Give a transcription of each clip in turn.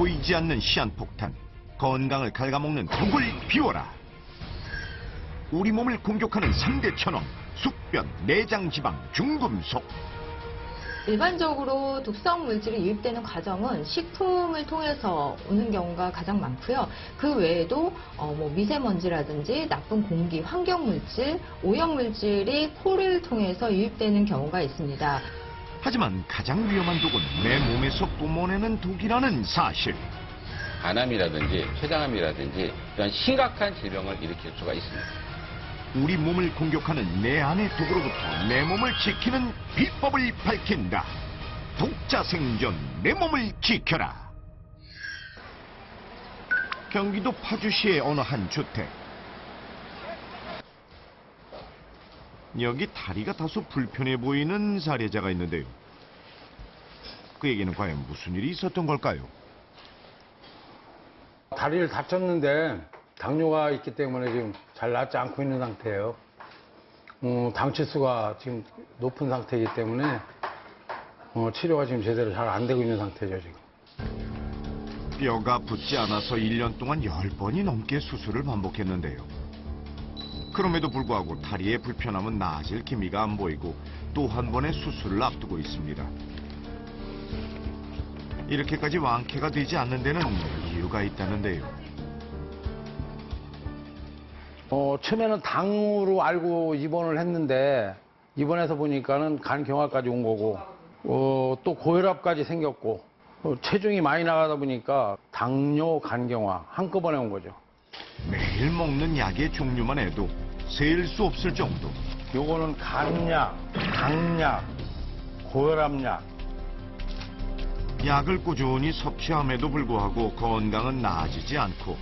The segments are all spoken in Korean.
보이지 않는 시한폭탄, 건강을 갉아먹는 독을 비워라. 우리 몸을 공격하는 3대 천왕, 숙변, 내장지방, 중금속. 일반적으로 독성 물질이 유입되는 과정은 식품을 통해서 오는 경우가 가장 많고요. 그 외에도 미세먼지라든지 나쁜 공기, 환경물질, 오염물질이 코를 통해서 유입되는 경우가 있습니다. 하지만 가장 위험한 독은 내 몸에서 뿜어내는 독이라는 사실. 간암이라든지 췌장암이라든지 이런 심각한 질병을 일으킬 수가 있습니다. 우리 몸을 공격하는 내 안의 독으로부터 내 몸을 지키는 비법을 밝힌다. 독자 생존, 내 몸을 지켜라. 경기도 파주시의 어느 한 주택. 여기 다리가 다소 불편해 보이는 사례자가 있는데요. 그에게는 과연 무슨 일이 있었던 걸까요? 다리를 다쳤는데 당뇨가 있기 때문에 지금 잘 낫지 않고 있는 상태예요. 당 치수가 지금 높은 상태이기 때문에 치료가 지금 제대로 잘 안 되고 있는 상태죠, 지금. 뼈가 붙지 않아서 1년 동안 10번이 넘게 수술을 반복했는데요. 그럼에도 불구하고 다리의 불편함은 나아질 기미가 안 보이고 또 한 번의 수술을 앞두고 있습니다. 이렇게까지 완쾌가 되지 않는 데는 이유가 있다는데요. 처음에는 당으로 알고 입원을 했는데 입원해서 보니까는 간경화까지 온 거고 또 고혈압까지 생겼고 체중이 많이 나가다 보니까 당뇨, 간경화 한꺼번에 온 거죠. 매일 먹는 약의 종류만 해도 셀 수 없을 정도. 요거는 간약, 당약, 고혈압약. 약을 꾸준히 섭취함에도 불구하고 건강은 나아지지 않고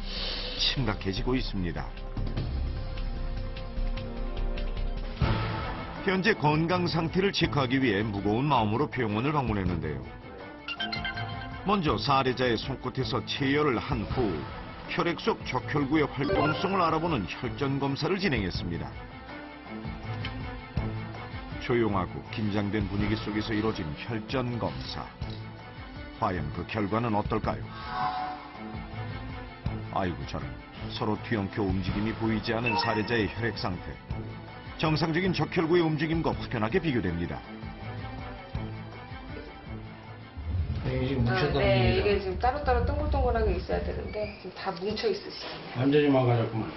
심각해지고 있습니다. 현재 건강 상태를 체크하기 위해 무거운 마음으로 병원을 방문했는데요. 먼저 사례자의 손끝에서 체열을 한 후 혈액 속 적혈구의 활동성을 알아보는 혈전 검사를 진행했습니다. 조용하고 긴장된 분위기 속에서 이루어진 혈전 검사. 과연 그 결과는 어떨까요? 아이고 저런, 서로 뒤엉켜 움직임이 보이지 않은 사례자의 혈액 상태. 정상적인 적혈구의 움직임과 확연하게 비교됩니다. 이게 지금 뭉쳤다는 네, 얘기죠? 이게 지금 따로따로 동글동글하게 있어야 되는데 지금 다 뭉쳐 있으시잖아요. 완전히 망가졌구만.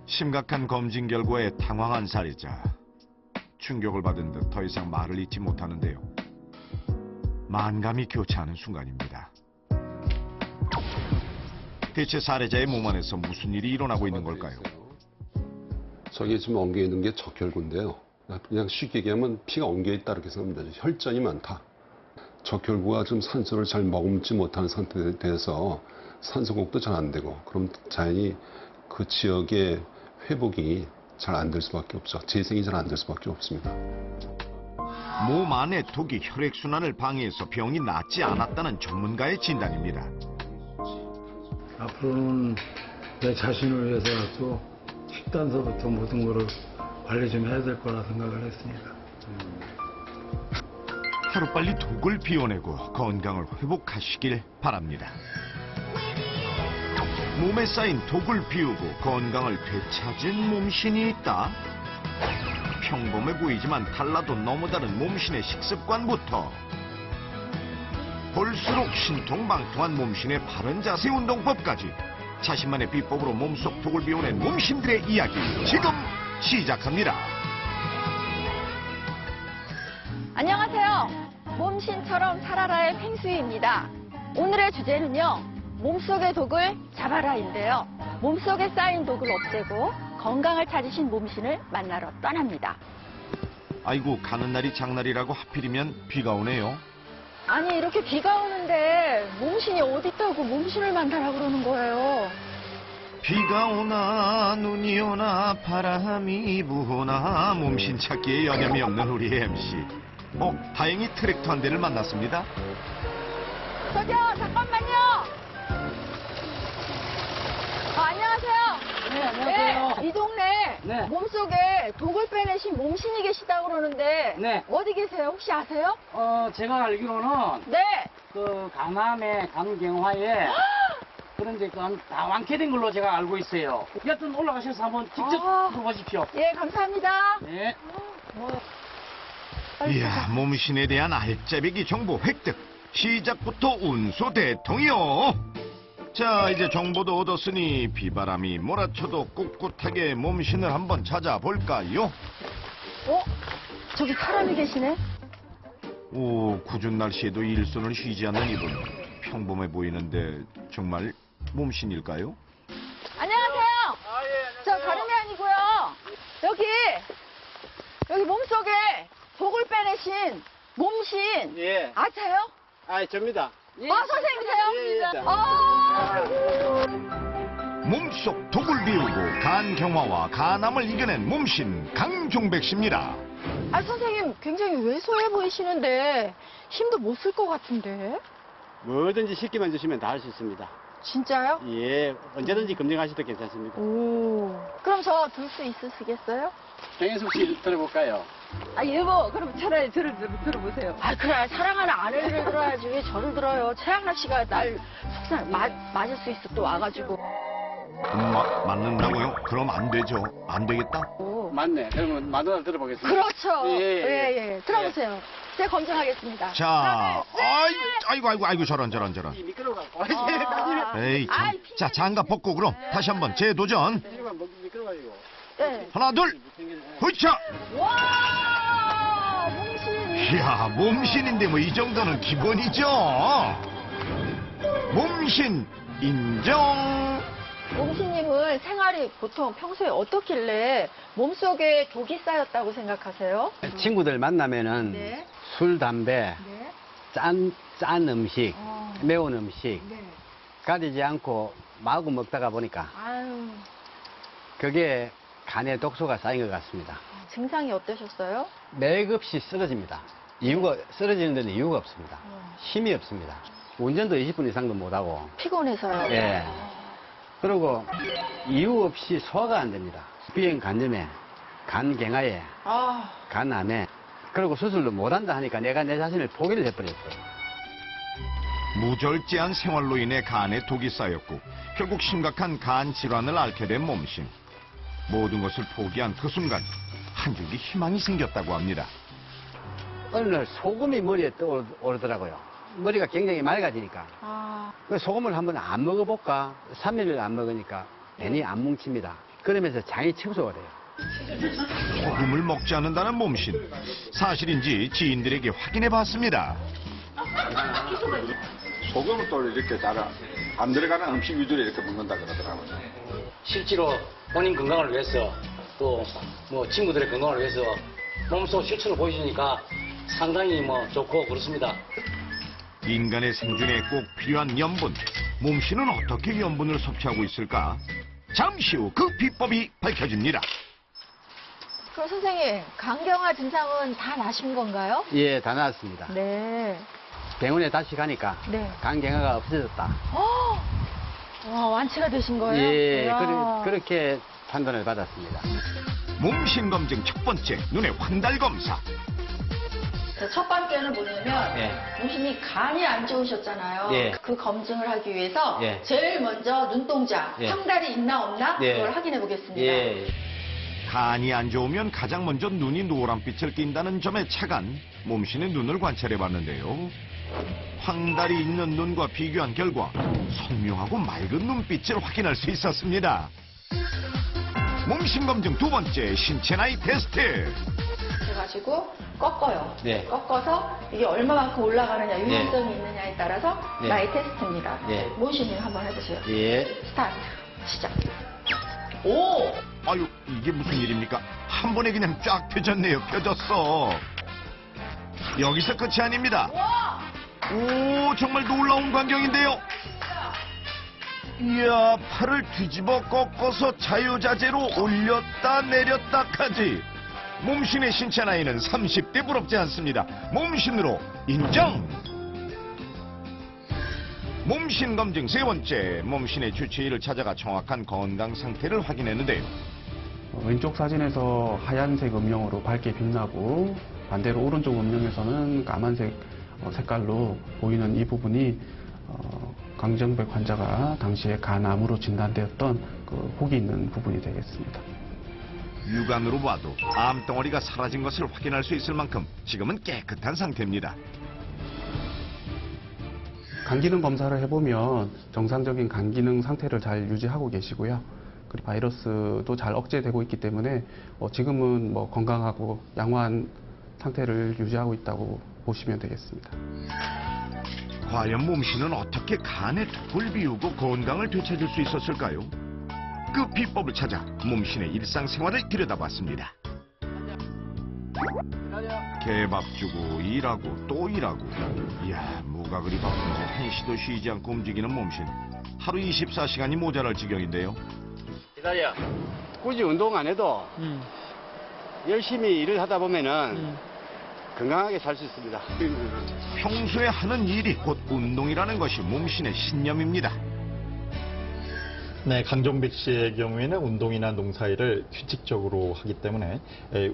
심각한 검진 결과에 당황한 사례자. 충격을 받은 듯 더 이상 말을 잇지 못하는데요. 만감이 교차하는 순간입니다. 대체 사례자의 몸 안에서 무슨 일이 일어나고 있는 걸까요? 저기 지금 엉겨 있는 게 적혈구인데요. 그냥 쉽게 얘기하면 피가 엉겨 있다 이렇게 생각합니다. 혈전이 많다. 적혈구가 좀 산소를 잘 머금지 못하는 상태에 대해서 산소 공급도 잘 안 되고, 그럼 자연히 그 지역의 회복이 잘 안 될 수밖에 없죠. 재생이 잘 안 될 수밖에 없습니다. 몸 안의 독이 혈액순환을 방해해서 병이 낫지 않았다는 전문가의 진단입니다. 앞으로는 내 자신을 위해서라도 식단서부터 모든 거를 관리 좀 해야 될 거라 생각을 했습니다. 하루빨리 독을 비워내고 건강을 회복하시길 바랍니다. 몸에 쌓인 독을 비우고 건강을 되찾은 몸신이 있다. 평범해 보이지만 달라도 너무 다른 몸신의 식습관부터 볼수록 신통방통한 몸신의 바른 자세 운동법까지 자신만의 비법으로 몸속 독을 비워낸 몸신들의 이야기 지금 시작합니다. 안녕하세요. 몸신처럼 살아라의 펭수입니다. 오늘의 주제는요. 몸속의 독을 잡아라인데요. 몸속에 쌓인 독을 없애고 건강을 찾으신 몸신을 만나러 떠납니다. 아이고 가는 날이 장날이라고 하필이면 비가 오네요. 아니 이렇게 비가 오는데 몸신이 어디 있다고 몸신을 만나라 그러는 거예요. 비가 오나 눈이 오나 바람이 부나 몸신 찾기에 여념이 없는 우리 MC. 다행히 트랙터 한 대를 만났습니다. 저기요 잠깐만요. 안녕하세요. 네, 안녕하세요. 네, 이 동네 네. 네. 몸속에 독을 빼내신 몸신이 계시다고 그러는데 네. 어디 계세요? 혹시 아세요? 제가 알기로는 네. 그 강남의 강경화에 그런 데 다 완쾌된 걸로 제가 알고 있어요. 여튼 올라가셔서 한번 직접 보십시오. 예, 감사합니다. 네. 이야, 몸신에 대한 알짜배기 정보 획득. 시작부터 운수대통이요. 자, 이제 정보도 얻었으니 비바람이 몰아쳐도 꿋꿋하게 몸신을 한번 찾아볼까요? 저기 사람이 계시네. 오, 굳은 날씨에도 일손을 쉬지 않는 이분. 평범해 보이는데 정말 몸신일까요? 안녕하세요. 저 다름이 아니고요. 여기 몸속에 독을 빼내신 몸신 예. 아세요? 접니다. 선생님이세요? 몸속 독을 비우고 간 경화와 간암을 이겨낸 몸신 강종백 씨입니다. 선생님 굉장히 왜소해 보이시는데 힘도 못 쓸 것 같은데. 뭐든지 쉽게만 주시면 다 할 수 있습니다. 진짜요? 예, 언제든지 검증하셔도 괜찮습니다. 오. 그럼 저 들 수 있으시겠어요? 정혜숙 씨 들어볼까요? 여보, 그럼 차라리 들어보세요. 그래, 사랑하는 아내를 들어야지 왜 저를 들어요? 최양락 씨가 날 맞을 수 있어 또 와가지고. 맞는다고요? 그럼 안 되죠. 안 되겠다. 맞네. 그러면 마누라 들어보겠습니다. 그렇죠. 예. 들어보세요. 제가 검증하겠습니다. 자, 아이고, 저런. 미끄러워갖고. 에이, 참. 자, 장갑 벗고 그럼 다시 한번 재도전. 미끄러워가지고. 네. 하나, 둘, 으쌰! 와, 몸신. 이야, 몸신인데 뭐 이 정도는 기본이죠. 몸신 인정. 몸신님은 생활이 보통 평소에 어떻길래 몸속에 독이 쌓였다고 생각하세요? 친구들 만나면은 네. 술, 담배, 네. 짠 음식, 매운 음식 네. 가리지 않고 마구 먹다가 보니까 아유, 그게 간에 독소가 쌓인 것 같습니다. 증상이 어떠셨어요? 맥없이 쓰러집니다. 쓰러지는 데는 이유가 없습니다. 힘이 없습니다. 운전도 20분 이상도 못하고. 피곤해서요? 예. 그리고 이유 없이 소화가 안 됩니다. 비행 간염에, 간경화에, 간암에. 그리고 수술도 못한다 하니까 내가 내 자신을 포기를 해버렸어요. 무절제한 생활로 인해 간에 독이 쌓였고 결국 심각한 간 질환을 앓게 된 몸신. 모든 것을 포기한 그 순간 한 줄기 희망이 생겼다고 합니다. 어느 날 소금이 머리에 떠오르더라고요. 머리가 굉장히 맑아지니까. 그 소금을 한번 안 먹어볼까? 3일을 안 먹으니까 괜히 안 뭉칩니다. 그러면서 장이 청소가 돼요. 소금을 먹지 않는다는 몸신. 사실인지 지인들에게 확인해 봤습니다. 소금은 또 이렇게 잘 안 들어가는 음식 위주로 이렇게 먹는다 그러더라고요. 실제로 본인 건강을 위해서 또 뭐 친구들의 건강을 위해서 몸속 실천을 보여주니까 상당히 뭐 좋고 그렇습니다. 인간의 생존에 꼭 필요한 염분. 몸신은 어떻게 염분을 섭취하고 있을까? 잠시 후 그 비법이 밝혀집니다. 그럼 선생님, 간경화 증상은 다 나신 건가요? 예, 다 나았습니다. 네. 병원에 다시 가니까 네. 간경화가 없어졌다. 와, 완치가 되신 거예요? 예, 이야. 그렇게 판단을 받았습니다. 몸신 검증 첫 번째, 눈의 환달 검사. 첫 번째는 뭐냐면 예. 몸신이 간이 안 좋으셨잖아요. 예. 그 검증을 하기 위해서 예. 제일 먼저 눈동자, 예. 황달이 있나 없나 예. 그걸 확인해 보겠습니다. 예. 간이 안 좋으면 가장 먼저 눈이 노란빛을 띈다는 점에 착안 몸신의 눈을 관찰해 봤는데요. 황달이 있는 눈과 비교한 결과 선명하고 맑은 눈빛을 확인할 수 있었습니다. 몸신 검증 두 번째, 신체 나이 테스트. 그래가지고 꺾어요. 네. 꺾어서 이게 얼마만큼 올라가느냐, 유연성이 있느냐에 따라서 네. 나이 테스트입니다. 네. 몸신님 한번 해보세요. 예. 스타트. 시작. 오! 아유, 이게 무슨 일입니까? 한 번에 그냥 쫙 펴졌네요. 펴졌어. 여기서 끝이 아닙니다. 오, 정말 놀라운 광경인데요. 이야, 팔을 뒤집어 꺾어서 자유자재로 올렸다 내렸다까지. 몸신의 신체 나이는 30대 부럽지 않습니다. 몸신으로 인정! 몸신 검증 세 번째, 몸신의 주치의를 찾아가 정확한 건강 상태를 확인했는데요. 왼쪽 사진에서 하얀색 음영으로 밝게 빛나고 반대로 오른쪽 음영에서는 까만색 색깔로 보이는 이 부분이 강정백 환자가 당시에 간암으로 진단되었던 그 혹이 있는 부분이 되겠습니다. 육안으로 봐도 암덩어리가 사라진 것을 확인할 수 있을 만큼 지금은 깨끗한 상태입니다. 간 기능 검사를 해보면 정상적인 간 기능 상태를 잘 유지하고 계시고요. 그리고 바이러스도 잘 억제되고 있기 때문에 지금은 뭐 건강하고 양호한 상태를 유지하고 있다고 보시면 되겠습니다. 과연 몸씨는 어떻게 간의 독을 비우고 건강을 되찾을 수 있었을까요? 그 비법을 찾아 몸씨의 일상생활을 들여다봤습니다. 개밥 주고 일하고 또 일하고, 이야, 뭐가 그리 바쁜지 한시도 쉬지 않고 움직이는 몸신. 하루 24시간이 모자랄 지경인데요. 기다려. 굳이 운동 안 해도 열심히 일을 하다 보면은 건강하게 살 수 있습니다. 평소에 하는 일이 곧 운동이라는 것이 몸신의 신념입니다. 네, 강정백 씨의 경우에는 운동이나 농사일을 규칙적으로 하기 때문에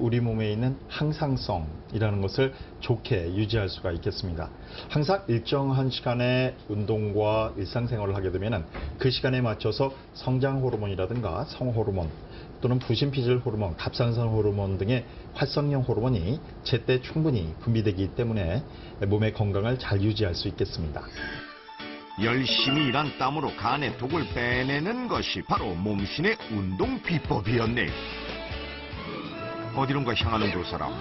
우리 몸에 있는 항상성이라는 것을 좋게 유지할 수가 있겠습니다. 항상 일정한 시간에 운동과 일상생활을 하게 되면 그 시간에 맞춰서 성장 호르몬이라든가 성호르몬 또는 부신피질 호르몬, 갑상선 호르몬 등의 활성형 호르몬이 제때 충분히 분비되기 때문에 몸의 건강을 잘 유지할 수 있겠습니다. 열심히 일한 땀으로 간의 독을 빼내는 것이 바로 몸신의 운동 비법이었네요. 어디론가 향하는 두 사람.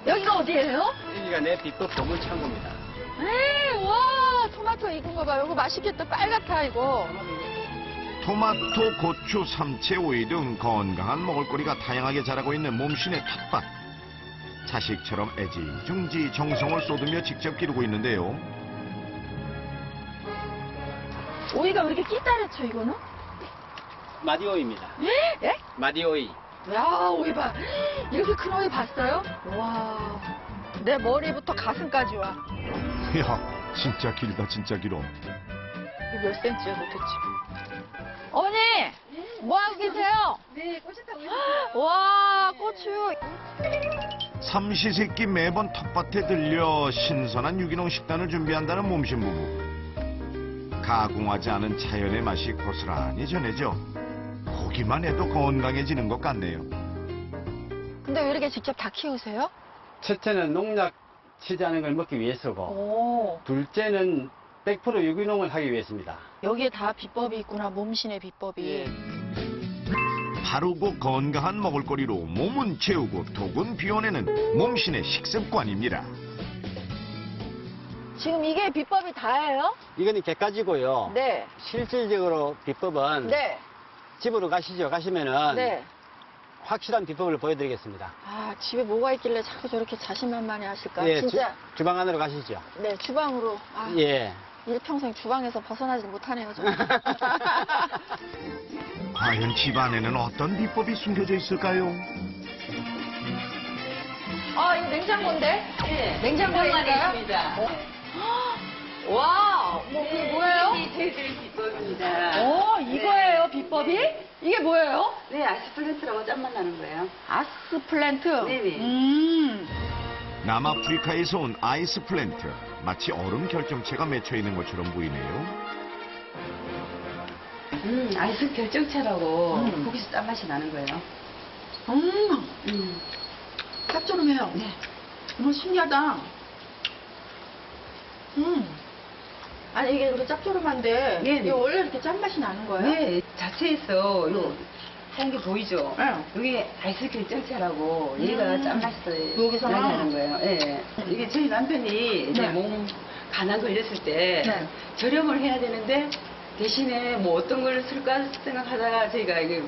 여기가 어디예요? 여기가 내 비법 보물 창고입니다. 에이, 와, 토마토 익은 거 봐. 이거 맛있겠다. 빨갛다, 이거. 토마토, 고추, 삼채, 오이 등 건강한 먹을거리가 다양하게 자라고 있는 몸신의 텃밭. 자식처럼 애지중지 정성을 쏟으며 직접 기르고 있는데요. 오이가 왜 이렇게 끼따랗죠, 이거는? 마디오이입니다. 예? 마디오이. 야, 오이 봐. 이렇게 큰 오이 봤어요? 와. 내 머리부터 가슴까지 와. 이야, 진짜 길다, 진짜 길어. 이게 몇 센치야, 도대체? 어머니! 뭐 하고 계세요? 네, 꽃이 타고 있어요. 와, 고추. 삼시세끼 매번 텃밭에 들려 신선한 유기농 식단을 준비한다는 몸신 부부. 가공하지 않은 자연의 맛이 고스란히 전해져 보기만 해도 건강해지는 것 같네요. 근데 왜 이렇게 직접 다 키우세요? 첫째는 농약 치지 않은 걸 먹기 위해서고, 오. 둘째는 100% 유기농을 하기 위해서입니다. 여기에 다 비법이 있구나, 몸신의 비법이. 바르고 건강한 먹을거리로 몸은 채우고 독은 비워내는 몸신의 식습관입니다. 지금 이게 비법이 다예요? 이거는 객가지고요. 네. 실질적으로 비법은 네. 집으로 가시죠. 가시면은 네. 확실한 비법을 보여드리겠습니다. 아, 집에 뭐가 있길래 자꾸 저렇게 자신만만해 하실까? 예, 진짜. 주방 안으로 가시죠. 네, 주방으로. 아, 예. 일평생 주방에서 벗어나지 못하네요, 저. 과연 집 안에는 어떤 비법이 숨겨져 있을까요? 아, 이거 냉장고인데? 네. 냉장고에 있어요? 와, 그게 뭐예요? 이게 저희들 비법입니다. 오, 이거예요, 비법이? 이게 뭐예요? 네, 아스플란트라고 짠맛 나는 거예요. 아스플란트? 네네. 남아프리카에서 온 아이스 플랜트. 마치 얼음 결정체가 맺혀 있는 것처럼 보이네요. 아이스 결정체라고 거기서 짠맛이 나는 거예요. 짭조름해요. 네. 너무 신기하다. 아니, 이게 그렇게 짭조름한데, 네네. 이게 원래 이렇게 짠맛이 나는 거예요? 네, 자체에서 요 하얀 게 보이죠? 네. 이게 아이스 결정체라고 얘가 짠맛을 여기서 나는 거예요. 예. 이게 저희 남편이 이제 네. 몸 간한 거 이랬을 때 네. 저렴을 해야 되는데 대신에 뭐 어떤 걸 쓸까 생각하다가 저희가 이게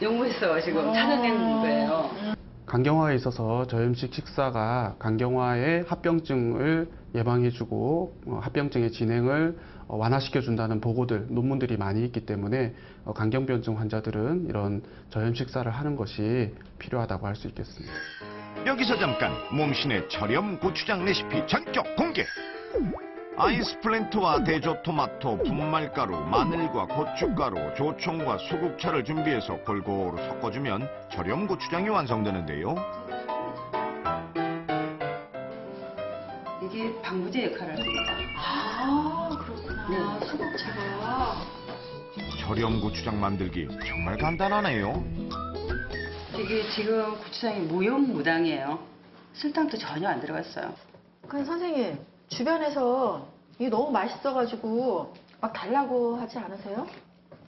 연구해서 지금 찾아낸 거예요. 간경화에 있어서 저염식 식사가 간경화의 합병증을 예방해주고 합병증의 진행을 완화시켜준다는 보고들, 논문들이 많이 있기 때문에 간경변증 환자들은 이런 저염 식사를 하는 것이 필요하다고 할 수 있겠습니다. 여기서 잠깐 몸신의 저렴 고추장 레시피 전격 공개. 아이스 플랜트와 대조 토마토, 분말가루, 마늘과 고춧가루, 조청과 수국차를 준비해서 골고루 섞어주면 절염 고추장이 완성되는데요. 이게 방부제 역할을 합니다. 아, 그렇구나. 수국차가. 절염 고추장 만들기 정말 간단하네요. 이게 지금 고추장이 무염무당이에요. 설탕도 전혀 안 들어갔어요. 근데 선생님, 주변에서 이게 너무 맛있어가지고 막 달라고 하지 않으세요?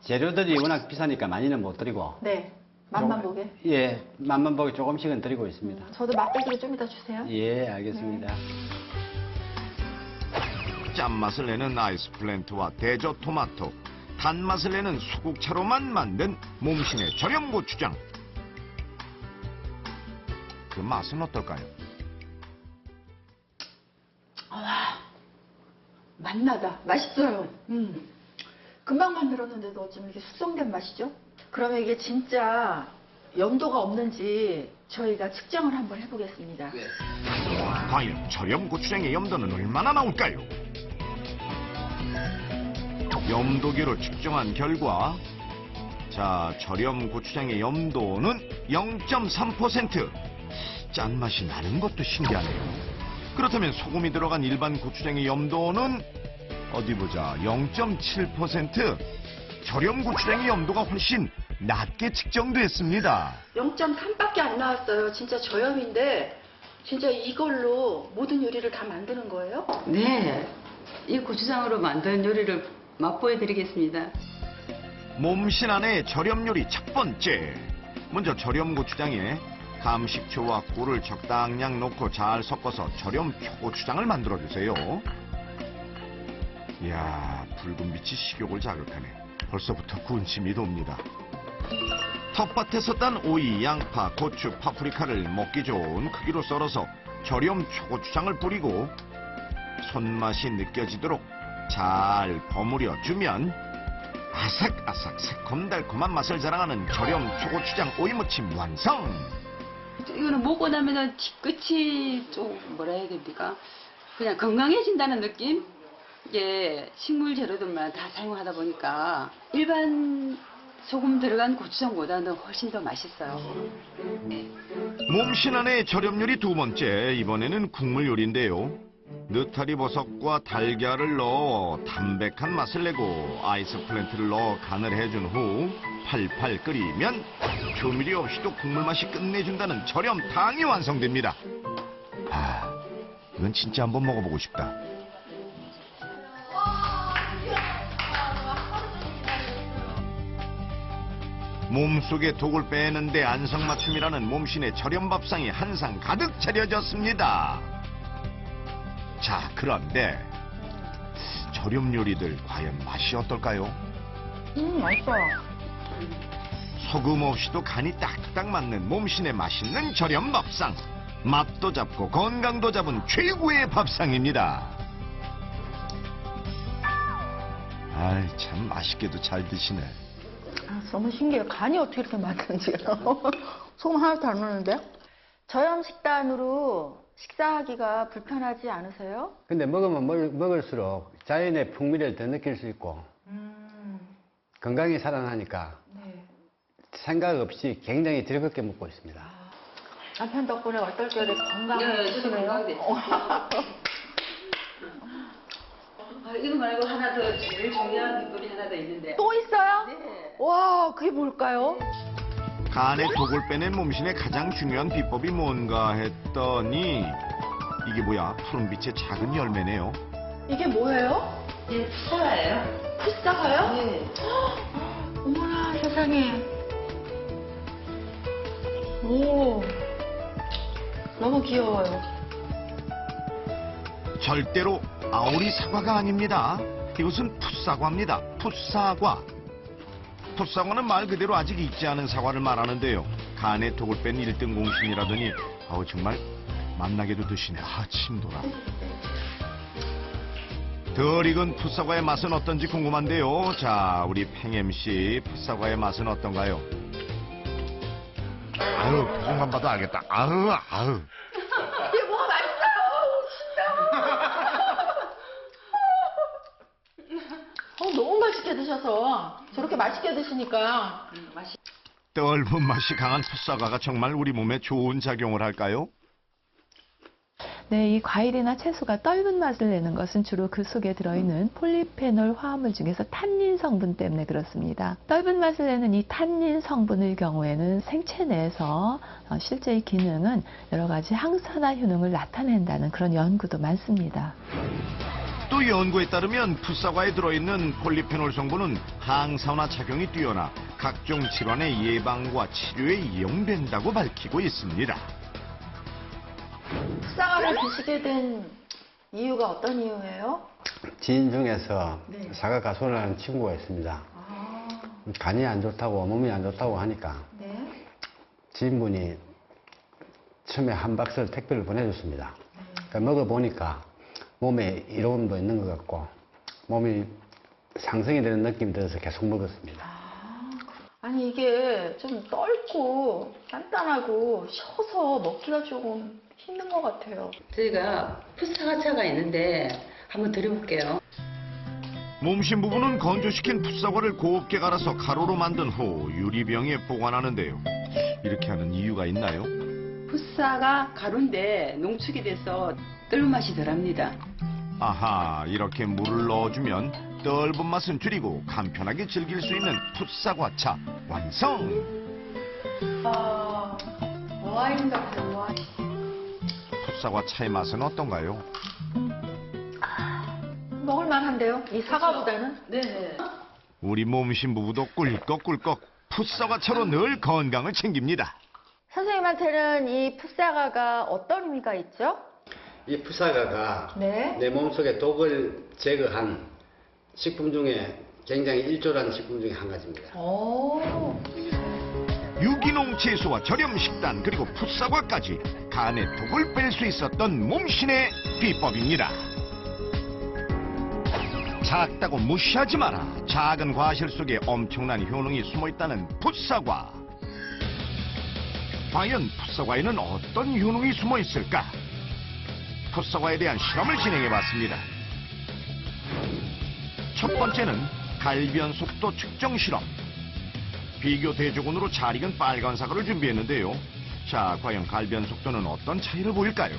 재료들이 워낙 비싸니까 많이는 못 드리고. 네. 맛만 보게. 예, 맛만 보게 조금씩은 드리고 있습니다. 저도 맛보기로 좀 이따 주세요. 예, 알겠습니다. 짠맛을 내는 아이스 플랜트와 대저 토마토, 단맛을 내는 수국차로만 만든 몸신의 절염 고추장. 그 맛은 어떨까요? 와, 맛나다. 맛있어요. 금방 만들었는데도 어쩜 이렇게 숙성된 맛이죠? 그러면 이게 진짜 염도가 없는지 저희가 측정을 한번 해보겠습니다. 과연 절염 고추장의 염도는 얼마나 나올까요? 염도기로 측정한 결과 자, 절염 고추장의 염도는 0.3%. 짠맛이 나는 것도 신기하네요. 그렇다면 소금이 들어간 일반 고추장의 염도는 어디 보자, 0.7%. 절염 고추장의 염도가 훨씬 낮게 측정됐습니다. 0.3밖에 안 나왔어요. 진짜 저염인데 진짜 이걸로 모든 요리를 다 만드는 거예요? 네. 이 고추장으로 만든 요리를 맛보여 드리겠습니다. 몸신 안의 절염 요리 첫 번째. 먼저 절염 고추장에 감식초와 꿀을 적당량 넣고 잘 섞어서 절염 초고추장을 만들어주세요. 이야, 붉은 빛이 식욕을 자극하네. 벌써부터 군침이 돕니다. 텃밭에서 딴 오이, 양파, 고추, 파프리카를 먹기 좋은 크기로 썰어서 절염 초고추장을 뿌리고 손맛이 느껴지도록 잘 버무려 주면 아삭아삭 새콤달콤한 맛을 자랑하는 절염 초고추장 오이무침 완성! 이거는 먹고 나면은 끝이 좀 뭐라 해야 됩니까? 그냥 건강해진다는 느낌? 이게 식물 재료들만 다 사용하다 보니까 일반 소금 들어간 고추장보다는 훨씬 더 맛있어요. 몸신 안의 절염 요리 두 번째, 이번에는 국물 요리인데요. 느타리 버섯과 달걀을 넣어 담백한 맛을 내고 아이스 플랜트를 넣어 간을 해준 후 팔팔 끓이면 조미료 없이도 국물 맛이 끝내준다는 절염탕이 완성됩니다. 아, 이건 진짜 한번 먹어보고 싶다. 몸속의 독을 빼는데 안성맞춤이라는 몸신의 절염밥상이 한 상 가득 차려졌습니다. 자, 그런데 절염 요리들 과연 맛이 어떨까요? 맛있어요. 소금 없이도 간이 딱딱 맞는 몸신의 맛있는 절염 밥상. 맛도 잡고 건강도 잡은 최고의 밥상입니다. 아이, 참 맛있게도 잘 드시네. 아, 너무 신기해요. 간이 어떻게 이렇게 맞는지요. 소금 하나도 안 넣는데? 저염 식단으로 식사하기가 불편하지 않으세요? 근데 먹으면 먹을수록 자연의 풍미를 더 느낄 수 있고 건강이 살아나니까 네. 생각 없이 굉장히 즐겁게 먹고 있습니다. 남편 덕분에 얼떨결에 네, 저도 건강해지시네요. 건강됐어요. 이거 말고 하나 더 제일 중요한 비법이 하나 더 있는데. 또 있어요? 네. 와, 그게 뭘까요? 간의 독을 빼낸 몸신의 가장 중요한 비법이 뭔가 했더니 이게 뭐야? 푸른빛의 작은 열매네요. 이게 뭐예요? 예, 푸사예요. 푸사가요? 네. 어머나 세상에. 오, 너무 귀여워요. 절대로 아오리 사과가 아닙니다. 이것은 풋사과입니다. 풋사과. 풋사과는 말 그대로 아직 익지 않은 사과를 말하는데요. 간의 독을 뺀 1등 공신이라더니 아우 정말 맛나게도 드시네. 아, 침돌아. 덜 익은 풋사과의 맛은 어떤지 궁금한데요. 자, 우리 팽MC 풋사과의 맛은 어떤가요? 아유, 표정만 봐도 알겠다. 아유. 이게 뭐가 맛있어요, 진짜. 너무 맛있게 드셔서 저렇게 맛있게 드시니까 떫은 맛이 강한 풋사과가 정말 우리 몸에 좋은 작용을 할까요? 네, 이 과일이나 채소가 떫은 맛을 내는 것은 주로 그 속에 들어있는 폴리페놀 화합물 중에서 탄닌 성분 때문에 그렇습니다. 떫은 맛을 내는 이 탄닌 성분의 경우에는 생체 내에서 실제의 기능은 여러 가지 항산화 효능을 나타낸다는 그런 연구도 많습니다. 또 연구에 따르면 풋사과에 들어있는 폴리페놀 성분은 항산화 작용이 뛰어나 각종 질환의 예방과 치료에 이용된다고 밝히고 있습니다. 풋사과를 드시게 된 이유가 어떤 이유예요? 지인 중에서 네. 사과 가수를 하는 친구가 있습니다. 간이 안 좋다고, 몸이 안 좋다고 하니까 네. 지인분이 처음에 한 박스를 택배를 보내줬습니다. 그러니까 먹어보니까 몸에 이로움도 있는 것 같고 몸이 상승이 되는 느낌이 들어서 계속 먹었습니다. 아니 이게 좀 떫고 단단하고 셔서 먹기가 조금 힘든 것 같아요. 저희가 풋사과차가 있는데 한번 드려볼게요. 몸신 부분은 건조시킨 풋사과를 곱게 갈아서 가루로 만든 후 유리병에 보관하는데요. 이렇게 하는 이유가 있나요? 풋사과 가루인데 농축이 돼서 떫은 맛이 덜합니다. 아하, 이렇게 물을 넣어주면 떫은 맛은 줄이고 간편하게 즐길 수 있는 풋사과차 완성! 와인 같아요, 와인. 풋사과차의 맛은 어떤가요? 먹을만한데요? 이 사과보다는? 네. 우리 몸신 부부도 꿀꺽꿀꺽 풋사과차로 늘 건강을 챙깁니다. 선생님한테는 이 풋사과가 어떤 의미가 있죠? 이 풋사과가 네. 내 몸속에 독을 제거한 식품 중에 굉장히 일조라는 식품 중에 한 가지입니다. 오. 유기농 채소와 저렴 식단 그리고 풋사과까지 간의 독을 뺄 수 있었던 몸신의 비법입니다. 작다고 무시하지 마라. 작은 과실 속에 엄청난 효능이 숨어있다는 풋사과. 과연 풋사과에는 어떤 효능이 숨어있을까? 풋사과에 대한 실험을 진행해봤습니다. 첫 번째는 갈변 속도 측정 실험. 비교 대조군으로 잘 익은 빨간 사과를 준비했는데요. 자, 과연 갈변 속도는 어떤 차이를 보일까요?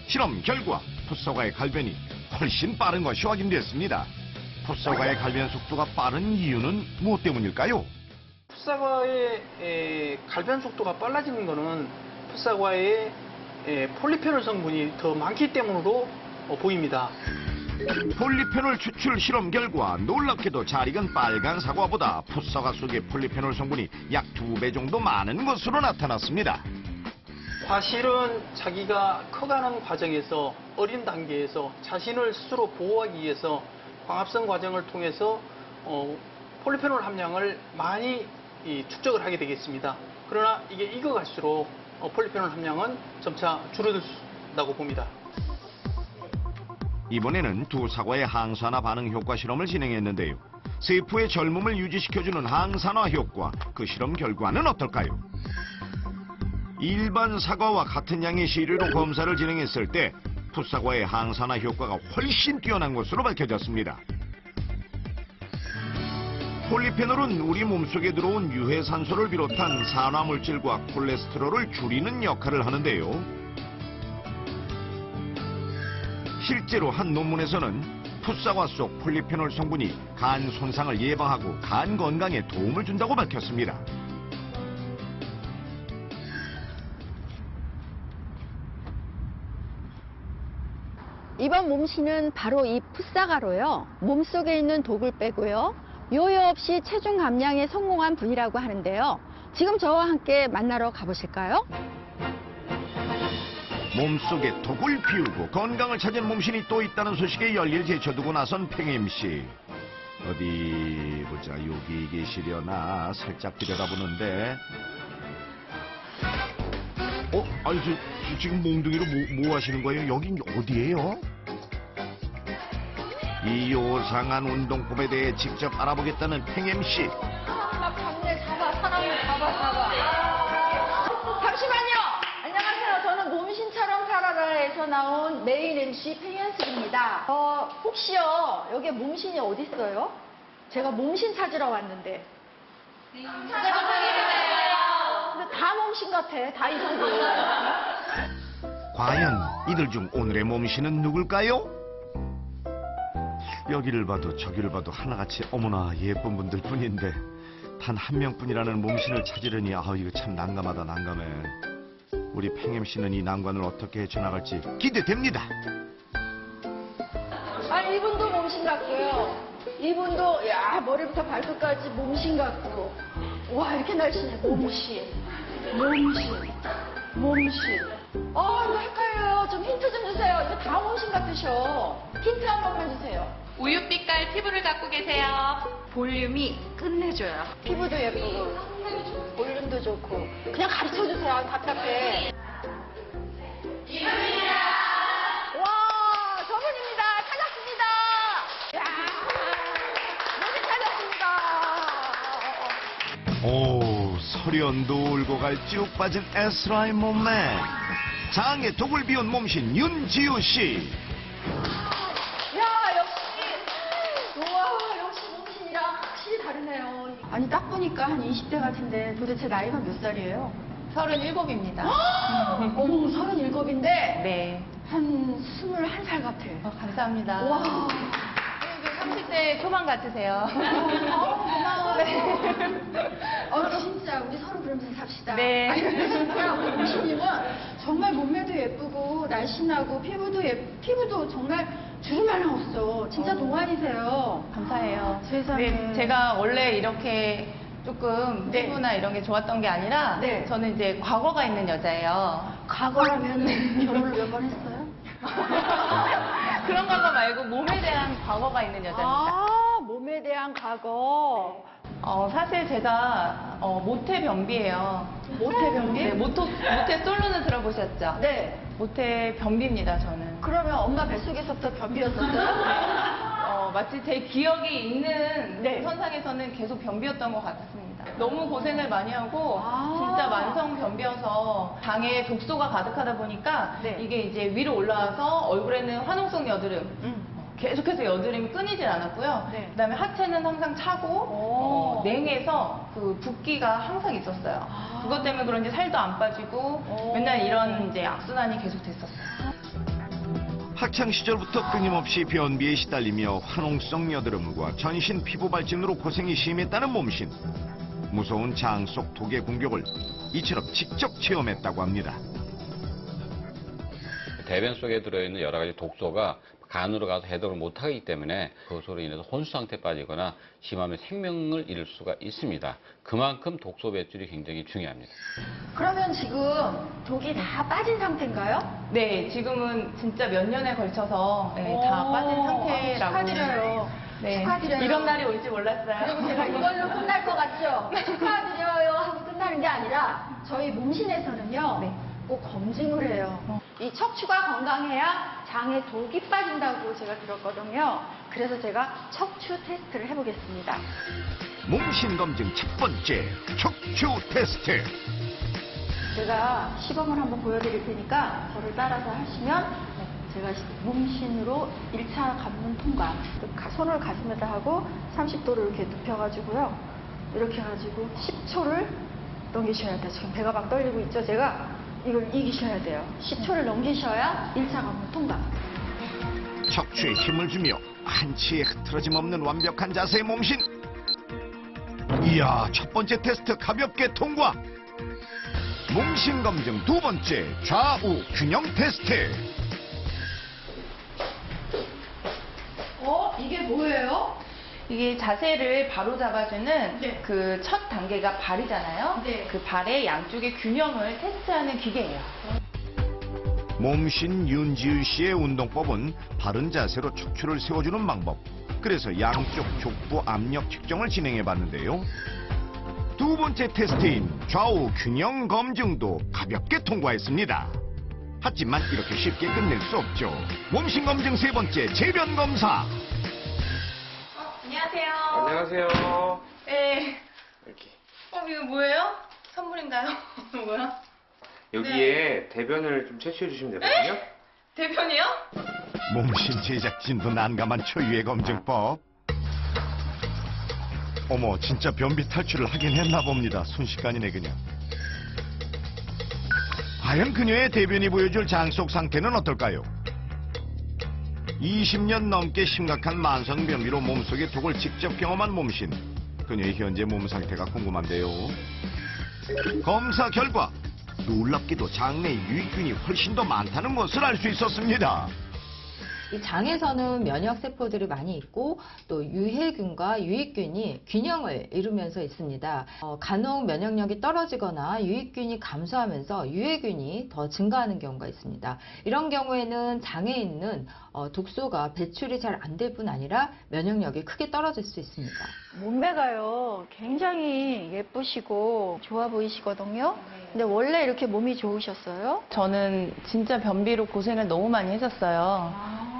실험 결과 풋사과의 갈변이 훨씬 빠른 것이 확인됐습니다. 풋사과의 갈변 속도가 빠른 이유는 무엇 때문일까요? 풋사과의 갈변 속도가 빨라지는 것은 풋사과의 폴리페놀 성분이 더 많기 때문으로 보입니다. 폴리페놀 추출 실험 결과 놀랍게도 잘 익은 빨간 사과보다 풋사과 속의 폴리페놀 성분이 약 2배 정도 많은 것으로 나타났습니다. 과실은 자기가 커가는 과정에서 어린 단계에서 자신을 스스로 보호하기 위해서 광합성 과정을 통해서 폴리페놀 함량을 많이 축적을 하게 되겠습니다. 그러나 이게 익어갈수록 폴리페놀 함량은 점차 줄어든다고 봅니다. 이번에는 두 사과의 항산화 반응 효과 실험을 진행했는데요. 세포의 젊음을 유지시켜주는 항산화 효과, 그 실험 결과는 어떨까요? 일반 사과와 같은 양의 시료로 검사를 진행했을 때 풋사과의 항산화 효과가 훨씬 뛰어난 것으로 밝혀졌습니다. 폴리페놀은 우리 몸속에 들어온 유해산소를 비롯한 산화물질과 콜레스테롤을 줄이는 역할을 하는데요. 실제로 한 논문에서는 풋사과 속 폴리페놀 성분이 간 손상을 예방하고 간 건강에 도움을 준다고 밝혔습니다. 이번 몸신은 바로 이 풋사과로요. 몸속에 있는 독을 빼고요. 요요 없이 체중 감량에 성공한 분이라고 하는데요. 지금 저와 함께 만나러 가보실까요? 몸속에 독을 비우고 건강을 찾은 몸신이 또 있다는 소식에 열일 제쳐두고 나선 팽임씨. 어디 보자, 여기 계시려나 살짝 들여다보는데. 아니 저 지금 몽둥이로 뭐 하시는 거예요? 여긴 어디예요? 이 요상한 운동법에 대해 직접 알아보겠다는 팽임씨. 나 봤네. 잡아. 사람을 잡아. 잠시만요. 안녕하세요. 저는 몸신처럼 살아라에서 나온 메인 MC 팽현숙입니다. 혹시요, 여기 몸신이 어디 있어요? 제가 몸신 찾으러 왔는데. 근데 다 몸신 같아. 다 이상해. 과연 이들 중 오늘의 몸신은 누굴까요? 여기를 봐도 저기를 봐도 하나같이 어머나 예쁜 분들 뿐인데 단 한 명뿐이라는 몸신을 찾으려니 이거 참 난감하다 난감해. 우리 팽엠 씨는 이 난관을 어떻게 헤쳐나갈지 기대됩니다. 아니 이분도 몸신 같고요. 이분도 야 머리부터 발끝까지 몸신 같고. 와 이렇게 날씬해. 몸신. 이거 헷갈려요. 좀 힌트 좀 주세요. 이거 다 몸신 같으셔. 힌트 한 번만 주세요. 우유빛깔 피부를 갖고 계세요. 볼륨이 끝내줘요. 피부도 예쁘고 볼륨도 좋고. 그냥 가르쳐 주세요. 답답해. 이분입니다. 와 저분입니다. 찾았습니다. 야 몸신 찾았습니다. 오, 설연도 울고 갈 쭉 빠진 에스라의 몸매. 장에 독을 비운 몸신 윤지우 씨. 야 역시 우와 역시 몸신이랑 확실히 다르네요. 아니 딱 보니까 한 20대 같은데 도대체 나이가 몇 살이에요? 37입니다. 어머 37인데 네. 한 21살 같아. 감사합니다. 와 30대 초반 같으세요. 고마워. 진짜 우리 서로 그러면서 삽시다. 네. 아니 근데 진짜 우리 몸신님은 정말 몸매도 예쁘고 날씬하고 피부도 정말 주름만 없어. 진짜 동안이세요. 감사해요. 세상에. 네, 제가 원래 이렇게 조금 피부나 이런 게 좋았던 게 아니라 저는 이제 과거가 있는 여자예요. 과거라면 결혼을 몇 번 했어요? 그런 과거 말고 몸에 대한 과거가 있는 여자입니다. 아, 몸에 대한 과거. 사실 제가 모태변비예요. 모태변비? 네, 모태솔로는 들어보셨죠? 네. 모태변비입니다, 저는. 그러면 엄마 뱃속에서부터 변비였었어요? 마치 제 기억이 있는 선상에서는 계속 변비였던 것 같습니다. 너무 고생을 많이 하고 진짜 만성 변비여서 장에 독소가 가득하다 보니까 이게 이제 위로 올라와서 얼굴에는 화농성 여드름 계속해서 여드름이 끊이질 않았고요. 그다음에 하체는 항상 차고 냉해서 그 붓기가 항상 있었어요. 그것 때문에 그런지 살도 안 빠지고 맨날 이런 이제 악순환이 계속 됐었어요. 학창 시절부터 끊임없이 변비에 시달리며 화농성 여드름과 전신 피부 발진으로 고생이 심했다는 몸신. 무서운 장 속 독의 공격을 이처럼 직접 체험했다고 합니다. 대변 속에 들어있는 여러 가지 독소가 간으로 가서 해독을 못하기 때문에 그것으로 인해서 혼수 상태에 빠지거나 심하면 생명을 잃을 수가 있습니다. 그만큼 독소 배출이 굉장히 중요합니다. 그러면 지금 독이 다 빠진 상태인가요? 네, 지금은 진짜 몇 년에 걸쳐서 다 빠진 상태라고. 축하드려요. 네, 축하드려요. 이런 날이 올지 몰랐어요. 그리고 제가 이걸로 끝날 것 같죠? 축하드려요 하고 끝나는 게 아니라 저희 몸신에서는요. 꼭 검진을 해요. 이 척추가 건강해야 장에 독이 빠진다고 제가 들었거든요. 그래서 제가 척추 테스트를 해보겠습니다. 몸신 검증 첫 번째 척추 테스트. 제가 시범을 한번 보여드릴 테니까 저를 따라서 하시면 제가 몸신으로 1차 관문 통과. 손을 가슴에다 하고 30도를 이렇게 눕혀가지고요. 이렇게 해가지고 10초를 넘기셔야 돼요. 지금 배가 막 떨리고 있죠. 제가 이걸 이기셔야 돼요. 10초를 넘기셔야 1차 관문 통과. 척추에 힘을 주며 한치의 흐트러짐 없는 완벽한 자세의 몸신. 이야, 첫 번째 테스트 가볍게 통과. 몸신 검증 두 번째 좌우 균형 테스트. 이게 뭐예요? 이게 자세를 바로 잡아주는 그 첫 단계가 발이잖아요. 그 발의 양쪽의 균형을 테스트하는 기계예요. 몸신 윤지우 씨의 운동법은 바른 자세로 척추를 세워주는 방법. 그래서 양쪽 족부 압력 측정을 진행해 봤는데요. 두 번째 테스트인 좌우 균형 검증도 가볍게 통과했습니다. 하지만 이렇게 쉽게 끝낼 수 없죠. 몸신 검증 세 번째 재변 검사. 안녕하세요. 안녕하세요. 네. 이렇게. 이거 뭐예요? 선물인가요? 뭐야? 여기에 대변을 좀 채취해 주시면 되거든요. 대변이요? 몸신 제작진도 난감한 초유의 검증법. 어머, 진짜 변비 탈출을 하긴 했나 봅니다. 순식간이네 그냥. 과연 그녀의 대변이 보여줄 장 속 상태는 어떨까요? 20년 넘게 심각한 만성 변비로 몸속의 독을 직접 경험한 몸신. 그녀의 현재 몸 상태가 궁금한데요. 검사 결과 놀랍게도 장내 유익균이 훨씬 더 많다는 것을 알 수 있었습니다. 이 장에서는 면역세포들이 많이 있고 또 유해균과 유익균이 균형을 이루면서 있습니다. 간혹 면역력이 떨어지거나 유익균이 감소하면서 유해균이 더 증가하는 경우가 있습니다. 이런 경우에는 장에 있는 독소가 배출이 잘 안 될 뿐 아니라 면역력이 크게 떨어질 수 있습니다. 몸매가요 굉장히 예쁘시고 좋아 보이시거든요. 근데 원래 이렇게 몸이 좋으셨어요? 저는 진짜 변비로 고생을 너무 많이 했었어요.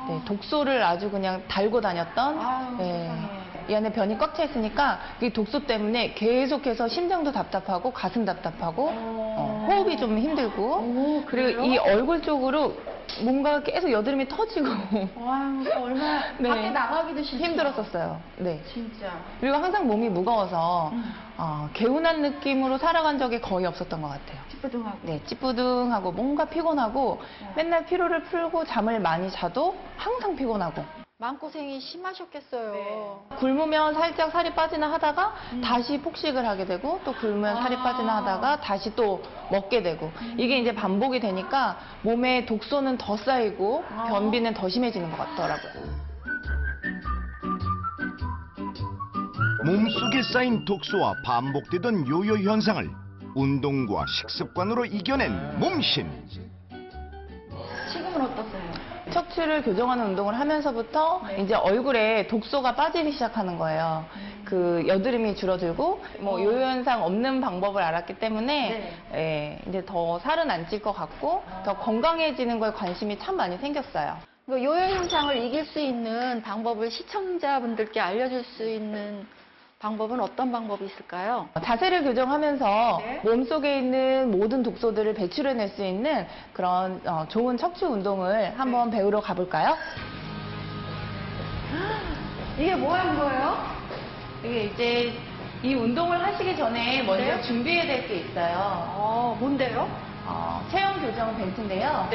네, 독소를 아주 그냥 달고 다녔던 네. 이 안에 변이 꽉 차 있으니까 이 독소 때문에 계속해서 심장도 답답하고 가슴 답답하고 호흡이 좀 힘들고 그리고 이 얼굴 쪽으로 뭔가 계속 여드름이 터지고 와, 얼마나 네. 밖에 나가기도 힘들었었어요. 네. 진짜. 그리고 항상 몸이 무거워서 개운한 느낌으로 살아간 적이 거의 없었던 것 같아요. 찌뿌둥하고. 네, 찌뿌둥하고 뭔가 피곤하고 맨날 피로를 풀고 잠을 많이 자도 항상 피곤하고 마음고생이 심하셨겠어요. 굶으면 살짝 살이 빠지나 하다가 다시 폭식을 하게 되고 또 굶으면 살이 빠지나 하다가 다시 또 먹게 되고 이게 이제 반복이 되니까 몸에 독소는 더 쌓이고 변비는 더 심해지는 것 같더라고요. 몸속에 쌓인 독소와 반복되던 요요 현상을 운동과 식습관으로 이겨낸 몸신. 지금은 어떠세요? 척추를 교정하는 운동을 하면서부터 이제 얼굴에 독소가 빠지기 시작하는 거예요. 그 여드름이 줄어들고 뭐 요요 현상 없는 방법을 알았기 때문에 예, 이제 더 살은 안 찔 것 같고 더 건강해지는 거에 관심이 참 많이 생겼어요. 요요 현상을 이길 수 있는 방법을 시청자분들께 알려줄 수 있는 방법은 어떤 방법이 있을까요? 자세를 교정하면서 몸속에 있는 모든 독소들을 배출해낼 수 있는 그런 좋은 척추 운동을 한번 배우러 가볼까요? 이게 뭐 하는 거예요? 이게 이제 이 운동을 하시기 전에 먼저 준비해야 될 게 있어요. 뭔데요? 체형 교정 벨트인데요.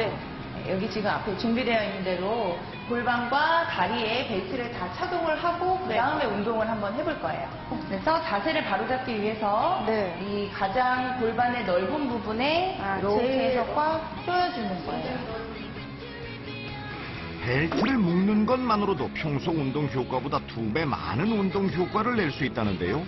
여기 지금 앞에 준비되어 있는 대로 골반과 다리에 벨트를 다 착용을 하고 그 다음에 운동을 한번 해볼 거예요. 그래서 자세를 바로잡기 위해서 이 가장 골반의 넓은 부분에 이렇게 해서 꽉 조여주는 거예요. 벨트를 묶는 것만으로도 평소 운동 효과보다 2배 많은 운동 효과를 낼 수 있다는데요.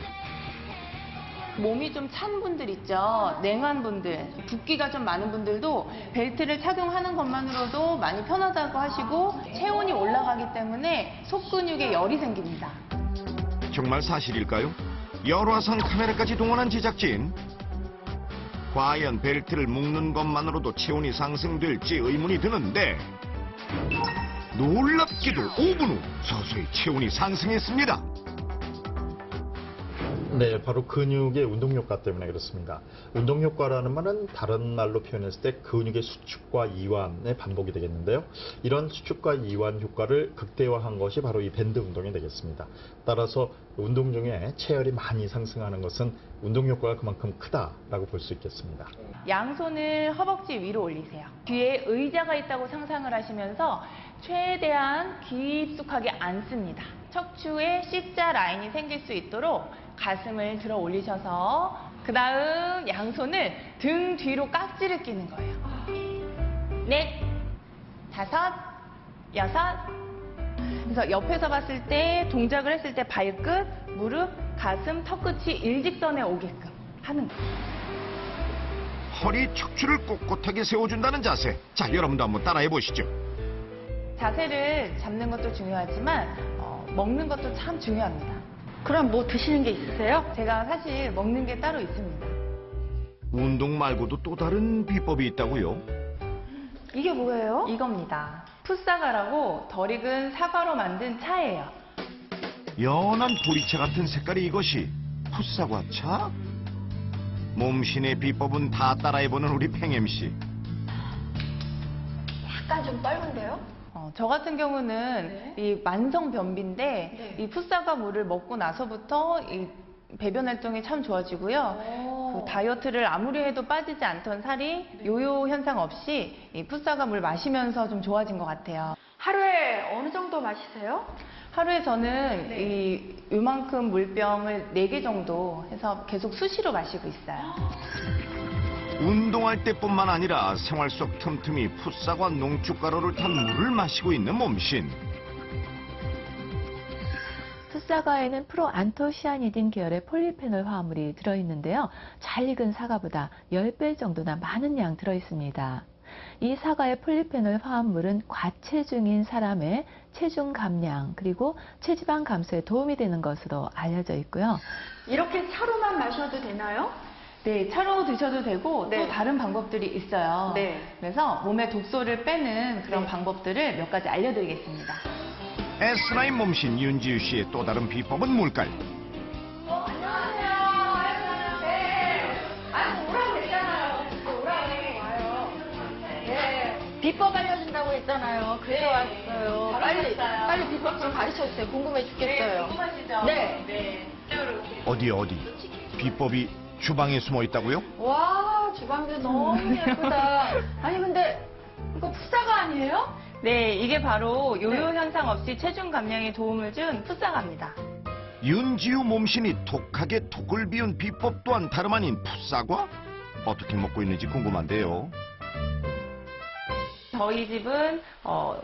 몸이 좀 찬 분들 있죠. 냉한 분들, 붓기가 좀 많은 분들도 벨트를 착용하는 것만으로도 많이 편하다고 하시고 체온이 올라가기 때문에 속근육에 열이 생깁니다. 정말 사실일까요? 열화상 카메라까지 동원한 제작진. 과연 벨트를 묶는 것만으로도 체온이 상승될지 의문이 드는데 놀랍게도 5분 후 서서히 체온이 상승했습니다. 네, 바로 근육의 운동 효과 때문에 그렇습니다. 운동 효과라는 말은 다른 말로 표현했을 때 근육의 수축과 이완의 반복이 되겠는데요. 이런 수축과 이완 효과를 극대화한 것이 바로 이 밴드 운동이 되겠습니다. 따라서 운동 중에 체열이 많이 상승하는 것은 운동 효과가 그만큼 크다라고 볼 수 있겠습니다. 양손을 허벅지 위로 올리세요. 뒤에 의자가 있다고 상상을 하시면서 최대한 깊숙하게 앉습니다. 척추에 C자 라인이 생길 수 있도록 가슴을 들어 올리셔서 그 다음 양손을 등 뒤로 깍지를 끼는 거예요. 4, 5, 6. 그래서 옆에서 봤을 때 동작을 했을 때 발끝, 무릎, 가슴, 턱끝이 일직선에 오게끔 하는 거예요. 허리 척추를 꼿꼿하게 세워준다는 자세. 자, 여러분도 한번 따라해 보시죠. 자세를 잡는 것도 중요하지만 먹는 것도 참 중요합니다. 그럼 뭐 드시는 게 있으세요? 제가 사실 먹는 게 따로 있습니다. 운동 말고도 또 다른 비법이 있다고요? 이게 뭐예요? 이겁니다. 풋사과라고 덜 익은 사과로 만든 차예요. 연한 보리차 같은 색깔이 이것이 풋사과차? 몸신의 비법은 다 따라해보는 우리 팽엠씨. 약간 좀 떫은데요? 저 같은 경우는 이 만성 변비인데 이 풋사과 물을 먹고 나서부터 이 배변 활동이 참 좋아지고요. 그 다이어트를 아무리 해도 빠지지 않던 살이 요요 현상 없이 이 풋사과 물 마시면서 좀 좋아진 것 같아요. 하루에 어느 정도 마시세요? 하루에 저는 이 요만큼 물병을 4개 정도 해서 계속 수시로 마시고 있어요. 운동할 때뿐만 아니라 생활 속 틈틈이 풋사과 농축가루를 탄 물을 마시고 있는 몸신. 풋사과에는 프로안토시아니딘 계열의 폴리페놀 화합물이 들어있는데요. 잘 익은 사과보다 10배 정도나 많은 양 들어있습니다. 이 사과의 폴리페놀 화합물은 과체중인 사람의 체중 감량 그리고 체지방 감소에 도움이 되는 것으로 알려져 있고요. 이렇게 차로만 마셔도 되나요? 네, 차로 드셔도 되고 네. 또 다른 방법들이 있어요. 네. 그래서 몸에 독소를 빼는 그런 방법들을 몇 가지 알려드리겠습니다. S라인 몸신 윤지유 씨의 또 다른 비법은 뭘까요? 비법 알려준다고 했잖아요. 그래서 왔어요. 빨리 비법 좀 가르쳐주세요. 궁금해 죽겠어요. 궁금하시죠? 네. 어디 비법이 주방에 숨어 있다고요? 와, 주방도 너무 예쁘다. 아니, 근데 이거 풋사과 아니에요? 네, 이게 바로 요요 현상 없이 체중 감량에 도움을 준 풋사과입니다. 윤지유 몸신이 독하게 독을 비운 비법 또한 다름 아닌 풋사과? 어떻게 먹고 있는지 궁금한데요. 저희 집은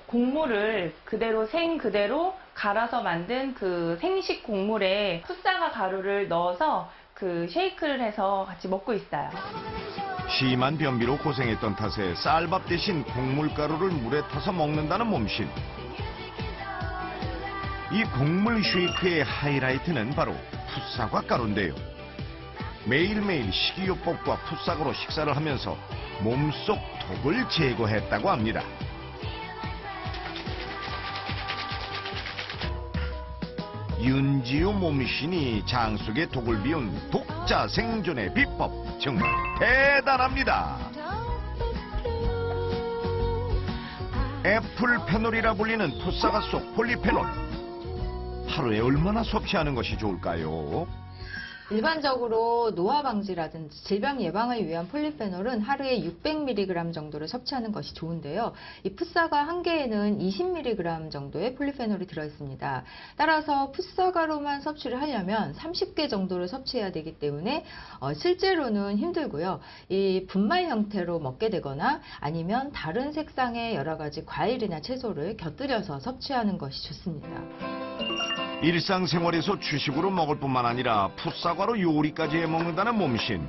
곡물을 그대로 갈아서 만든 그 생식 곡물에 풋사과 가루를 넣어서 그 쉐이크를 해서 같이 먹고 있어요. 심한 변비로 고생했던 탓에 쌀밥 대신 곡물가루를 물에 타서 먹는다는 몸신. 이 곡물 쉐이크의 하이라이트는 바로 풋사과 가루인데요. 매일매일 식이요법과 풋사과로 식사를 하면서 몸속 독을 제거했다고 합니다. 윤지유 몸신이 장 속에 독을 비운 독자 생존의 비법 정말 대단합니다. 애플페놀이라 불리는 풋사과 속 폴리페놀. 하루에 얼마나 섭취하는 것이 좋을까요? 일반적으로 노화 방지라든지 질병 예방을 위한 폴리페놀은 하루에 600mg 정도를 섭취하는 것이 좋은데요. 이 풋사과 한 개에는 20mg 정도의 폴리페놀이 들어있습니다. 따라서 풋사과로만 섭취를 하려면 30개 정도를 섭취해야 되기 때문에 실제로는 힘들고요. 이 분말 형태로 먹게 되거나 아니면 다른 색상의 여러 가지 과일이나 채소를 곁들여서 섭취하는 것이 좋습니다. 일상생활에서 주식으로 먹을 뿐만 아니라 풋사과로 요리까지 해먹는다는 몸신.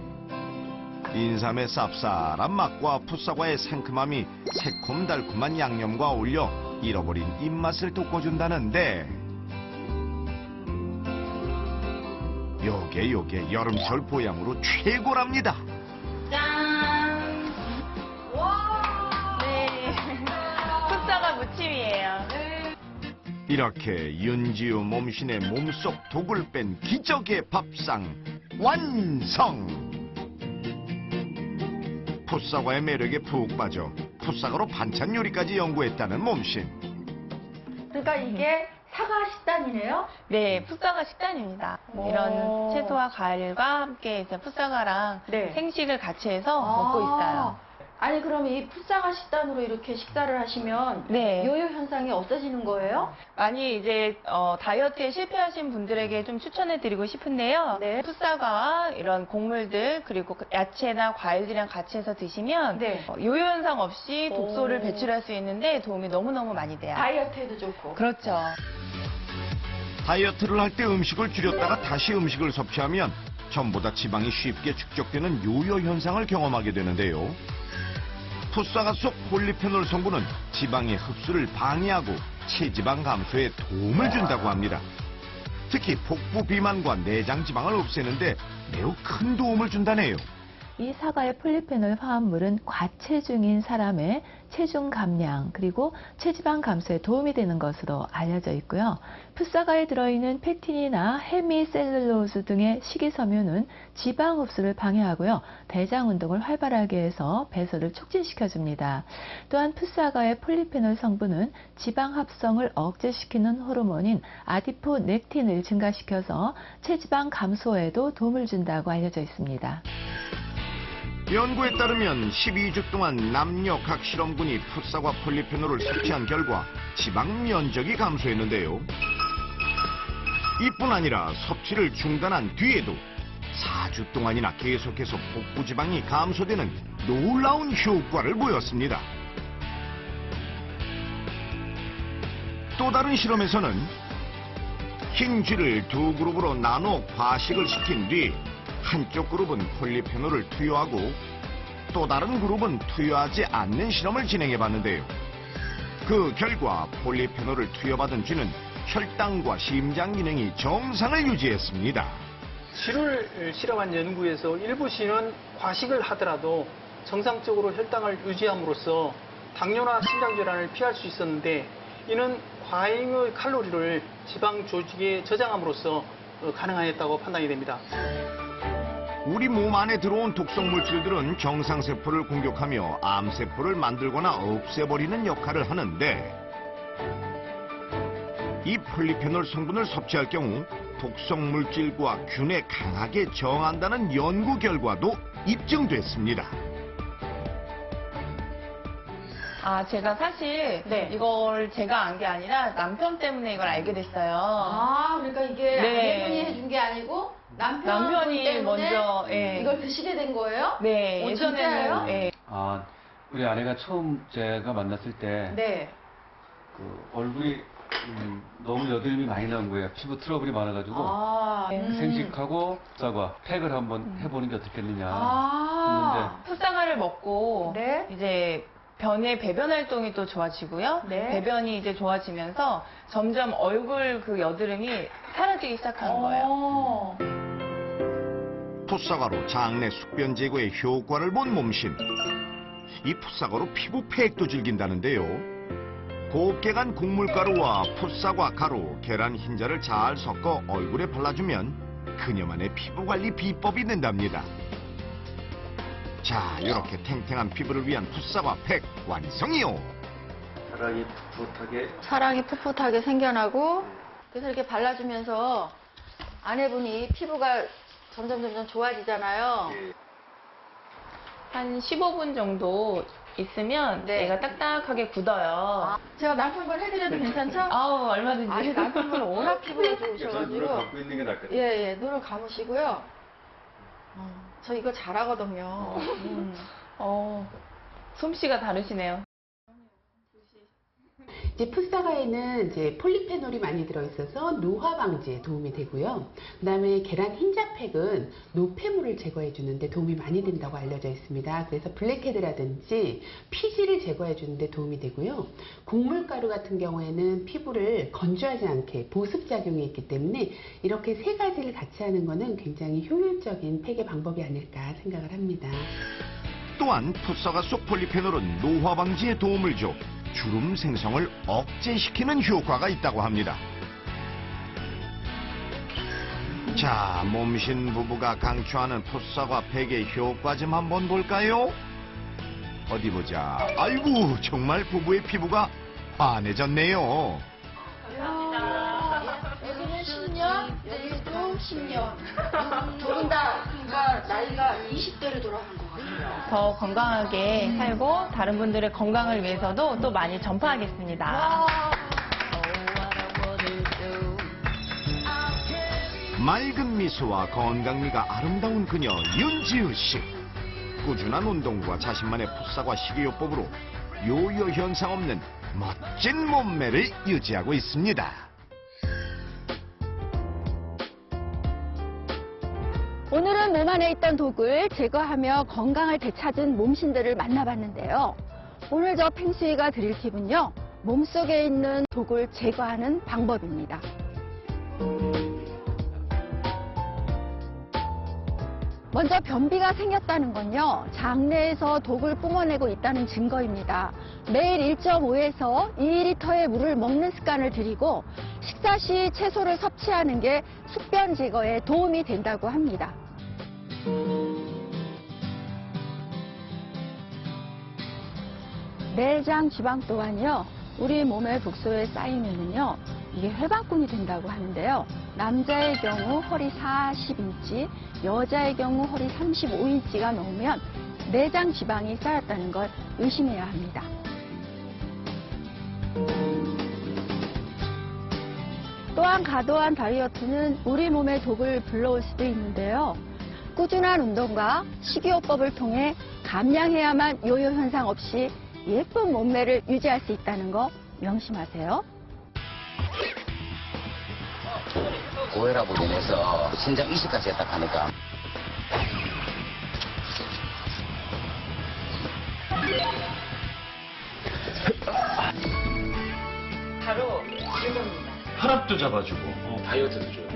인삼의 쌉쌀한 맛과 풋사과의 상큼함이 새콤달콤한 양념과 어울려 잃어버린 입맛을 돋궈준다는데 요게 여름철 보양으로 최고랍니다. 짠! 와! 네. 풋사과 무침이에요. 이렇게 윤지유 몸신의 몸속 독을 뺀 기적의 밥상 완성! 풋사과의 매력에 푹 빠져 풋사과로 반찬 요리까지 연구했다는 몸신. 그러니까 이게 사과 식단이네요? 네, 풋사과 식단입니다. 이런 채소와 과일과 함께 이제 풋사과랑 생식을 같이 해서 먹고 있어요. 아니, 그럼 이 풋사과 식단으로 이렇게 식사를 하시면 요요 현상이 없어지는 거예요? 아니, 이제 다이어트에 실패하신 분들에게 좀 추천해 드리고 싶은데요. 풋사과와 이런 곡물들 그리고 야채나 과일들이랑 같이 해서 드시면 요요 현상 없이 독소를 배출할 수 있는데 도움이 너무너무 많이 돼요. 다이어트에도 좋고. 그렇죠. 다이어트를 할 때 음식을 줄였다가 다시 음식을 섭취하면 전보다 지방이 쉽게 축적되는 요요 현상을 경험하게 되는데요. 풋사과 속 폴리페놀 성분은 지방의 흡수를 방해하고 체지방 감소에 도움을 준다고 합니다. 특히 복부 비만과 내장 지방을 없애는데 매우 큰 도움을 준다네요. 이 사과의 폴리페놀 화합물은 과체중인 사람의 체중 감량 그리고 체지방 감소에 도움이 되는 것으로 알려져 있고요. 풋사과에 들어있는 페틴이나 헤미셀룰로즈 등의 식이섬유는 지방 흡수를 방해하고요. 대장 운동을 활발하게 해서 배설을 촉진시켜줍니다. 또한 풋사과의 폴리페놀 성분은 지방 합성을 억제시키는 호르몬인 아디포넥틴을 증가시켜서 체지방 감소에도 도움을 준다고 알려져 있습니다. 연구에 따르면 12주 동안 남녀 각 실험군이 풋사과 폴리페놀을 섭취한 결과 지방 면적이 감소했는데요. 이뿐 아니라 섭취를 중단한 뒤에도 4주 동안이나 계속해서 복부 지방이 감소되는 놀라운 효과를 보였습니다. 또 다른 실험에서는 흰 쥐를 두 그룹으로 나눠 과식을 시킨 뒤 한쪽 그룹은 폴리페놀을 투여하고 또 다른 그룹은 투여하지 않는 실험을 진행해 봤는데요. 그 결과 폴리페놀을 투여받은 쥐는 혈당과 심장 기능이 정상을 유지했습니다. 쥐를 실험한 연구에서 일부 쥐는 과식을 하더라도 정상적으로 혈당을 유지함으로써 당뇨나 심장질환을 피할 수 있었는데 이는 과잉의 칼로리를 지방 조직에 저장함으로써 가능하였다고 판단이 됩니다. 우리 몸 안에 들어온 독성 물질들은 정상세포를 공격하며 암세포를 만들거나 없애버리는 역할을 하는데 이 폴리페놀 성분을 섭취할 경우 독성 물질과 균에 강하게 저항한다는 연구 결과도 입증됐습니다. 제가 사실 이걸 제가 안 게 아니라 남편 때문에 이걸 알게 됐어요. 그러니까 이게 아내분이 해준 게 아니고 남편이 먼저 이걸 드시게 된 거예요? 네, 예전에는 우리 아내가 처음 제가 만났을 때 그 얼굴이 너무 여드름이 많이 나온 거예요. 피부 트러블이 많아가지고 생식하고 풋사과 팩을 한번 해보는 게 어떻겠느냐 했는데 풋사과를 먹고 이제 변의 배변 활동이 또 좋아지고요. 배변이 이제 좋아지면서 점점 얼굴 그 여드름이 사라지기 시작하는 거예요. 풋사과로 장내 숙변 제거에 효과를 본 몸신. 이 풋사과로 피부 팩도 즐긴다는데요. 곱게 간 곡물가루와 풋사과 가루, 계란 흰자를 잘 섞어 얼굴에 발라주면 그녀만의 피부관리 비법이 된답니다. 자, 이렇게 탱탱한 피부를 위한 풋사과 팩 완성이요. 사랑이 풋풋하게 생겨나고 그래서 이렇게 발라주면서 아내분이 피부가 점점 좋아지잖아요. 한 15분 정도 있으면 얘가 딱딱하게 굳어요. 제가 남편분 해드려도 괜찮죠? 얼마든지. 아니, 남편분은 워낙 피부가 좋으셔가지고. 눈을 감고 있는 게 낫겠다. 예, 눈을 감으시고요. 저 이거 잘하거든요. 솜씨가 다르시네요. 이제 풋사과에는 이제 폴리페놀이 많이 들어있어서 노화 방지에 도움이 되고요. 그다음에 계란 흰자팩은 노폐물을 제거해 주는데 도움이 많이 된다고 알려져 있습니다. 그래서 블랙헤드라든지 피지를 제거해 주는데 도움이 되고요. 곡물가루 같은 경우에는 피부를 건조하지 않게 보습 작용이 있기 때문에 이렇게 세 가지를 같이 하는 것은 굉장히 효율적인 팩의 방법이 아닐까 생각을 합니다. 또한 풋사과 속 폴리페놀은 노화 방지에 도움을 줘 주름 생성을 억제시키는 효과가 있다고 합니다. 자, 몸신 부부가 강추하는 풋사과 팩의 효과 좀 한번 볼까요? 어디 보자. 아이고, 정말 부부의 피부가 환해졌네요. 여기는 10년, 여기도 10년. 두 분 다 그러니까 나이가 20대로 돌아간 것 같아요. 더 건강하게 살고 다른 분들의 건강을 위해서도 또 많이 전파하겠습니다. 맑은 미소와 건강미가 아름다운 그녀 윤지우 씨. 꾸준한 운동과 자신만의 풋사과 식이요법으로 요요 현상 없는 멋진 몸매를 유지하고 있습니다. 오늘은 몸 안에 있던 독을 제거하며 건강을 되찾은 몸신들을 만나봤는데요. 오늘 저 팽수이가 드릴 팁은요. 몸속에 있는 독을 제거하는 방법입니다. 먼저 변비가 생겼다는 건요, 장내에서 독을 뿜어내고 있다는 증거입니다. 매일 1.5에서 2리터의 물을 먹는 습관을 들이고 식사 시 채소를 섭취하는 게 숙변 제거에 도움이 된다고 합니다. 내장 지방 또한요, 우리 몸의 독소에 쌓이면은요, 이게 혈관군이 된다고 하는데요. 남자의 경우 허리 40인치, 여자의 경우 허리 35인치가 넘으면 내장 지방이 쌓였다는 걸 의심해야 합니다. 또한 과도한 다이어트는 우리 몸에 독을 불러올 수도 있는데요. 꾸준한 운동과 식이요법을 통해 감량해야만 요요 현상 없이 예쁜 몸매를 유지할 수 있다는 거 명심하세요. 고혈압으로 인해서 신장 이식까지 했다 하니까 바로 이겁니다. 혈압도 잡아주고 다이어트도 줘요.